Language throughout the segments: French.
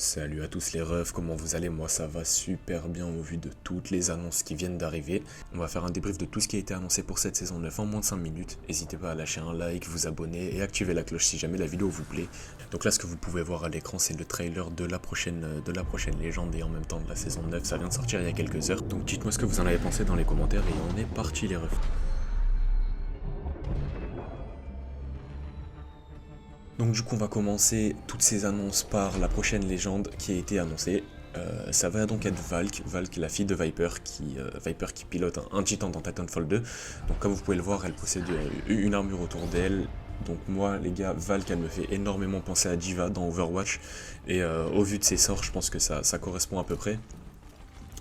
Salut à tous les refs, comment vous allez? Moi ça va super bien au vu de toutes les annonces qui viennent d'arriver. On va faire un débrief de tout ce qui a été annoncé pour cette saison 9 en moins de 5 minutes. N'hésitez pas à lâcher un like, vous abonner et activer la cloche si jamais la vidéo vous plaît. Donc là ce que vous pouvez voir à l'écran c'est le trailer de la prochaine légende et en même temps de la saison 9. Ça vient de sortir il y a quelques heures. Donc dites-moi ce que vous en avez pensé dans les commentaires et on est parti les refs. Donc du coup on va commencer toutes ces annonces par la prochaine légende qui a été annoncée. Ça va donc être Valk, la fille de Viper qui pilote un titan dans Titanfall 2. Donc comme vous pouvez le voir, elle possède une armure autour d'elle. Donc moi les gars, Valk elle me fait énormément penser à D.Va dans Overwatch. Et au vu de ses sorts, je pense que ça correspond à peu près.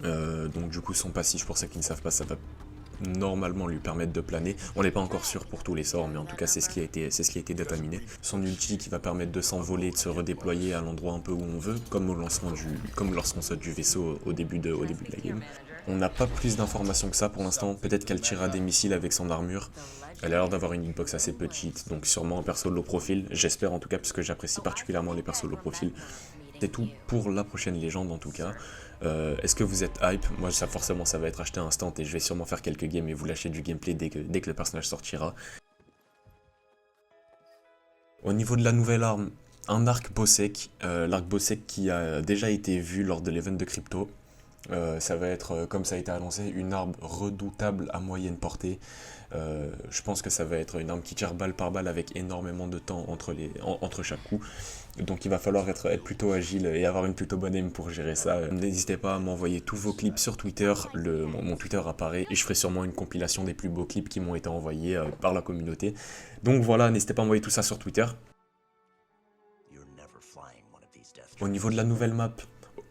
Donc du coup son passif, pour ceux qui ne savent pas, ça va normalement lui permettre de planer. On n'est pas encore sûr pour tous les sorts, mais en tout cas c'est ce qui a été déterminé. Son ulti qui va permettre de s'envoler, de se redéployer à l'endroit un peu où on veut, comme lorsqu'on saute du vaisseau au début de la game. On n'a pas plus d'informations que ça pour l'instant. Peut-être qu'elle tirera des missiles avec son armure. Elle a l'air d'avoir une hitbox assez petite, donc sûrement un perso low profil. J'espère en tout cas, puisque j'apprécie particulièrement les persos low profil. C'est tout pour la prochaine légende en tout cas. Est-ce que vous êtes hype? Moi forcément ça va être acheté instant et je vais sûrement faire quelques games et vous lâcher du gameplay dès que le personnage sortira. Au niveau de la nouvelle arme, un arc Bossek, l'arc Bossek qui a déjà été vu lors de l'event de crypto. Ça va être, comme ça a été annoncé, une arme redoutable à moyenne portée. Je pense que ça va être une arme qui tire balle par balle avec énormément de temps entre chaque coup. Donc il va falloir être plutôt agile et avoir une plutôt bonne aim pour gérer ça. N'hésitez pas à m'envoyer tous vos clips sur Twitter, mon Twitter apparaît et je ferai sûrement une compilation des plus beaux clips qui m'ont été envoyés par la communauté. Donc voilà, n'hésitez pas à envoyer tout ça sur Twitter. Au niveau de la nouvelle map,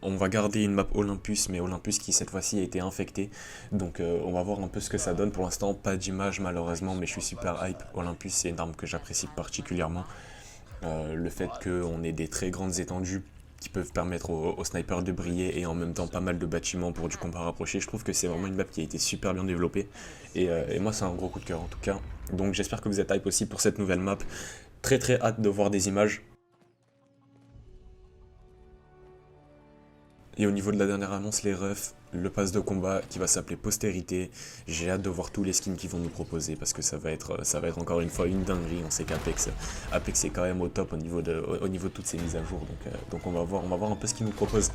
on va garder une map Olympus, mais Olympus qui cette fois-ci a été infectée. Donc on va voir un peu ce que ça donne. Pour l'instant, pas d'image malheureusement, mais je suis super hype. Olympus, c'est une arme que j'apprécie particulièrement. Le fait qu'on ait des très grandes étendues qui peuvent permettre aux snipers de briller et en même temps pas mal de bâtiments pour du combat rapproché. Je trouve que c'est vraiment une map qui a été super bien développée. Et moi, c'est un gros coup de cœur en tout cas. Donc j'espère que vous êtes hype aussi pour cette nouvelle map. Très très hâte de voir des images. Et au niveau de la dernière annonce, les refs, le pass de combat qui va s'appeler Postérité. J'ai hâte de voir tous les skins qu'ils vont nous proposer parce que ça va être encore une fois une dinguerie. On sait qu'Apex est quand même au top au niveau de toutes ces mises à jour. Donc on va voir un peu ce qu'ils nous proposent.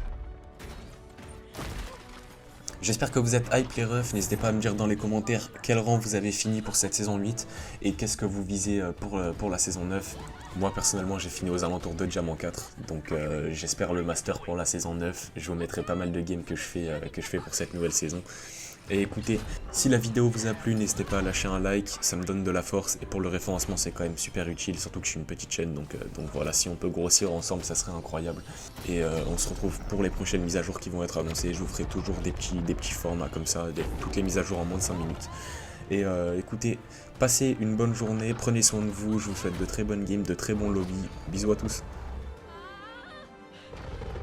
J'espère que vous êtes hype les refs, n'hésitez pas à me dire dans les commentaires quel rang vous avez fini pour cette saison 8 et qu'est-ce que vous visez pour la saison 9. Moi personnellement j'ai fini aux alentours de Diamant 4, donc j'espère le master pour la saison 9, je vous mettrai pas mal de games que je fais pour cette nouvelle saison. Et écoutez, si la vidéo vous a plu, n'hésitez pas à lâcher un like, ça me donne de la force et pour le référencement c'est quand même super utile, surtout que je suis une petite chaîne, donc voilà, si on peut grossir ensemble ça serait incroyable. Et on se retrouve pour les prochaines mises à jour qui vont être annoncées, je vous ferai toujours des petits formats comme ça, toutes les mises à jour en moins de 5 minutes. Et écoutez, passez une bonne journée, prenez soin de vous, je vous souhaite de très bonnes games, de très bons lobbies, bisous à tous.